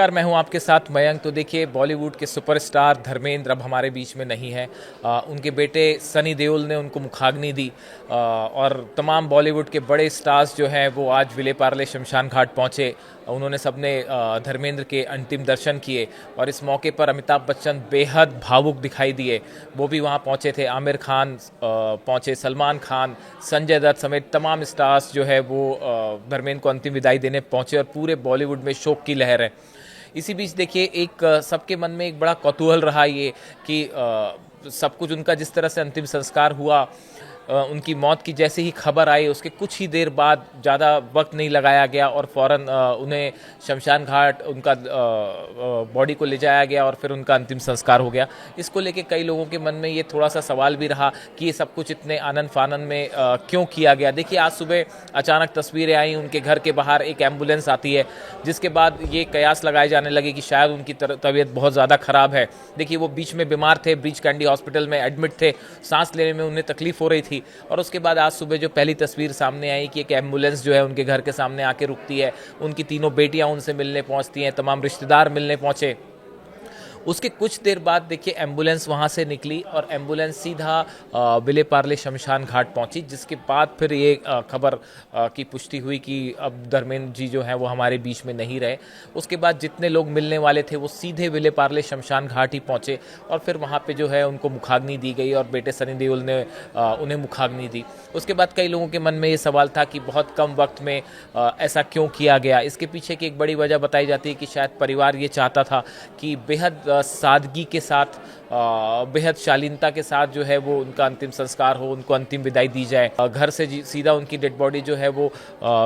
नमस्कार, मैं हूं आपके साथ मयंक। तो देखिए, बॉलीवुड के सुपरस्टार धर्मेंद्र अब हमारे बीच में नहीं है। उनके बेटे सनी देओल ने उनको मुखाग्नि दी और तमाम बॉलीवुड के बड़े स्टार्स जो हैं वो आज विले पार्ले शमशान घाट पहुंचे। उन्होंने सबने धर्मेंद्र के अंतिम दर्शन किए और इस मौके पर अमिताभ बच्चन बेहद भावुक दिखाई दिए। वो भी वहां पहुंचे थे। आमिर खान पहुंचे, सलमान खान, संजय दत्त समेत तमाम स्टार्स जो है वो धर्मेंद्र को अंतिम विदाई देने पहुंचे और पूरे बॉलीवुड में शोक की लहर है। इसी बीच देखिए, एक सबके मन में एक बड़ा कौतूहल रहा ये कि सब कुछ उनका जिस तरह से अंतिम संस्कार हुआ, उनकी मौत की जैसे ही खबर आई उसके कुछ ही देर बाद, ज़्यादा वक्त नहीं लगाया गया और फ़ौरन उन्हें शमशान घाट उनका बॉडी को ले जाया गया और फिर उनका अंतिम संस्कार हो गया। इसको लेके कई लोगों के मन में ये थोड़ा सा सवाल भी रहा कि ये सब कुछ इतने आनंद फानन में क्यों किया गया। देखिए, आज सुबह अचानक तस्वीरें आई, उनके घर के बाहर एक एम्बुलेंस आती है, जिसके बाद ये कयास लगाए जाने लगे कि शायद उनकी तबीयत बहुत ज़्यादा ख़राब है। देखिए, वो बीच में बीमार थे, ब्रीच कैंडी हॉस्पिटल में एडमिट थे, सांस लेने में उन्हें तकलीफ हो रही थी। और उसके बाद आज सुबह जो पहली तस्वीर सामने आई कि एक एम्बुलेंस जो है उनके घर के सामने आके रुकती है, उनकी तीनों बेटियां उनसे मिलने पहुंचती हैं, तमाम रिश्तेदार मिलने पहुंचे। उसके कुछ देर बाद देखिए एम्बुलेंस वहाँ से निकली और एम्बुलेंस सीधा विले पार्ले शमशान घाट पहुँची, जिसके बाद फिर ये खबर की पुष्टि हुई कि अब धर्मेंद्र जी जो हैं वो हमारे बीच में नहीं रहे। उसके बाद जितने लोग मिलने वाले थे वो सीधे विले पार्ले शमशान घाट ही पहुँचे और फिर वहाँ पे जो है उनको मुखाग्नि दी गई और बेटे सनी देओल ने उन्हें मुखाग्नि दी। उसके बाद कई लोगों के मन में ये सवाल था कि बहुत कम वक्त में ऐसा क्यों किया गया। इसके पीछे की एक बड़ी वजह बताई जाती है कि शायद परिवार ये चाहता था कि बेहद सादगी के साथ, बेहद शालीनता के साथ जो है वो उनका अंतिम संस्कार हो, उनको अंतिम विदाई दी जाए। घर से सीधा उनकी डेड बॉडी जो है वो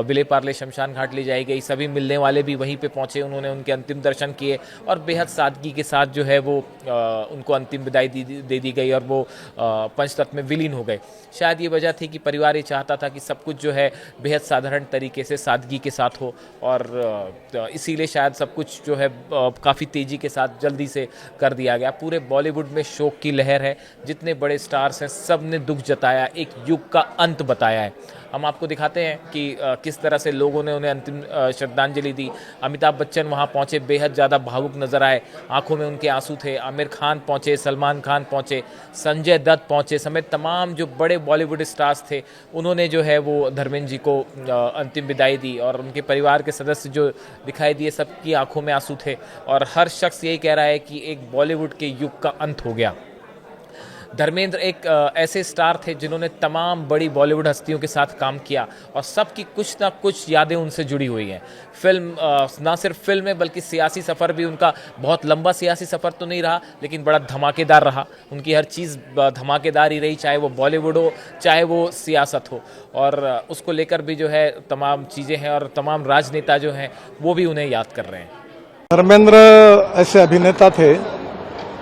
विले पार्ले शमशान घाट ले जाई गई। सभी मिलने वाले भी वहीं पे पहुंचे, उन्होंने उनके अंतिम दर्शन किए और बेहद सादगी के साथ जो है वो उनको अंतिम विदाई दे दी गई और वो पंचतत्व में विलीन हो गए। शायद ये वजह थी कि परिवार ये चाहता था कि सब कुछ जो है बेहद साधारण तरीके से, सादगी के साथ हो और इसीलिए शायद सब कुछ जो है काफ़ी तेज़ी के साथ जल्दी से कर दिया गया। पूरे बॉलीवुड में शोक की लहर है। जितने बड़े स्टार्स हैं सब ने दुख जताया, एक युग का अंत बताया है। हम आपको दिखाते हैं कि किस तरह से लोगों ने उन्हें अंतिम श्रद्धांजलि दी। अमिताभ बच्चन वहाँ पहुँचे, बेहद ज़्यादा भावुक नजर आए, आंखों में उनके आंसू थे। आमिर खान पहुँचे, सलमान खान पहुँचे, संजय दत्त पहुँचे समेत तमाम जो बड़े बॉलीवुड स्टार्स थे उन्होंने जो है वो धर्मेंद्र जी को अंतिम विदाई दी और उनके परिवार के सदस्य जो दिखाई दिए सबकी आंखों में आंसू थे और हर शख्स यही कह रहा है कि एक बॉलीवुड के युग का अंत हो गया। धर्मेंद्र एक ऐसे स्टार थे जिन्होंने तमाम बड़ी बॉलीवुड हस्तियों के साथ काम किया और सबकी कुछ ना कुछ यादें उनसे जुड़ी हुई हैं। फिल्म, ना सिर्फ फिल्म है बल्कि सियासी सफ़र भी उनका बहुत लंबा सियासी सफ़र तो नहीं रहा लेकिन बड़ा धमाकेदार रहा। उनकी हर चीज़ धमाकेदार ही रही, चाहे वो बॉलीवुड हो चाहे वो सियासत हो, और उसको लेकर भी जो है तमाम चीज़ें हैं और तमाम राजनेता जो हैं वो भी उन्हें याद कर रहे हैं। धर्मेंद्र ऐसे अभिनेता थे,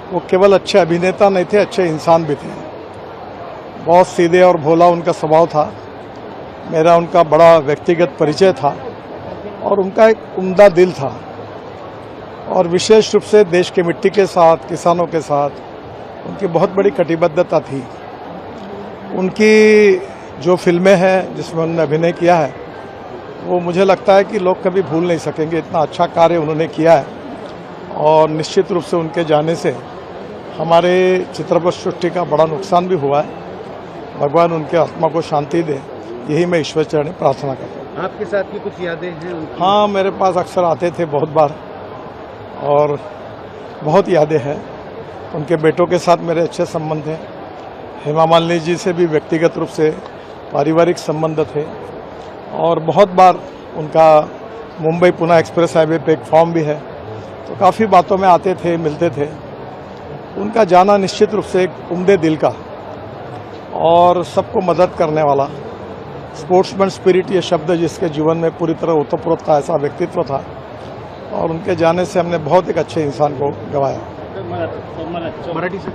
वो केवल अच्छे अभिनेता नहीं थे, अच्छे इंसान भी थे। बहुत सीधे और भोला उनका स्वभाव था। मेरा उनका बड़ा व्यक्तिगत परिचय था और उनका एक उम्दा दिल था और विशेष रूप से देश की मिट्टी के साथ, किसानों के साथ उनकी बहुत बड़ी कटिबद्धता थी। उनकी जो फिल्में हैं जिसमें उन्होंने अभिनय किया है वो मुझे लगता है कि लोग कभी भूल नहीं सकेंगे। इतना अच्छा कार्य उन्होंने किया है और निश्चित रूप से उनके जाने से हमारे चित्रपट सृष्टि का बड़ा नुकसान भी हुआ है। भगवान उनके आत्मा को शांति दे, यही मैं ईश्वर चरण प्रार्थना करता हूँ। आपके साथ की कुछ यादें हैं उनकी? हाँ, मेरे पास अक्सर आते थे बहुत बार और बहुत यादें हैं। उनके बेटों के साथ मेरे अच्छे संबंध हैं। हेमा मालिनी जी से भी व्यक्तिगत रूप से पारिवारिक संबंध थे और बहुत बार उनका मुंबई पुणे एक्सप्रेस हाईवे पे एक फॉर्म भी है, तो काफ़ी बातों में आते थे, मिलते थे। उनका जाना निश्चित रूप से एक उम्दे दिल का और सबको मदद करने वाला, स्पोर्ट्समैन स्पिरिट ये शब्द जिसके जीवन में पूरी तरह ओतप्रोत था, ऐसा व्यक्तित्व था और उनके जाने से हमने बहुत एक अच्छे इंसान को गंवाया। मराठी से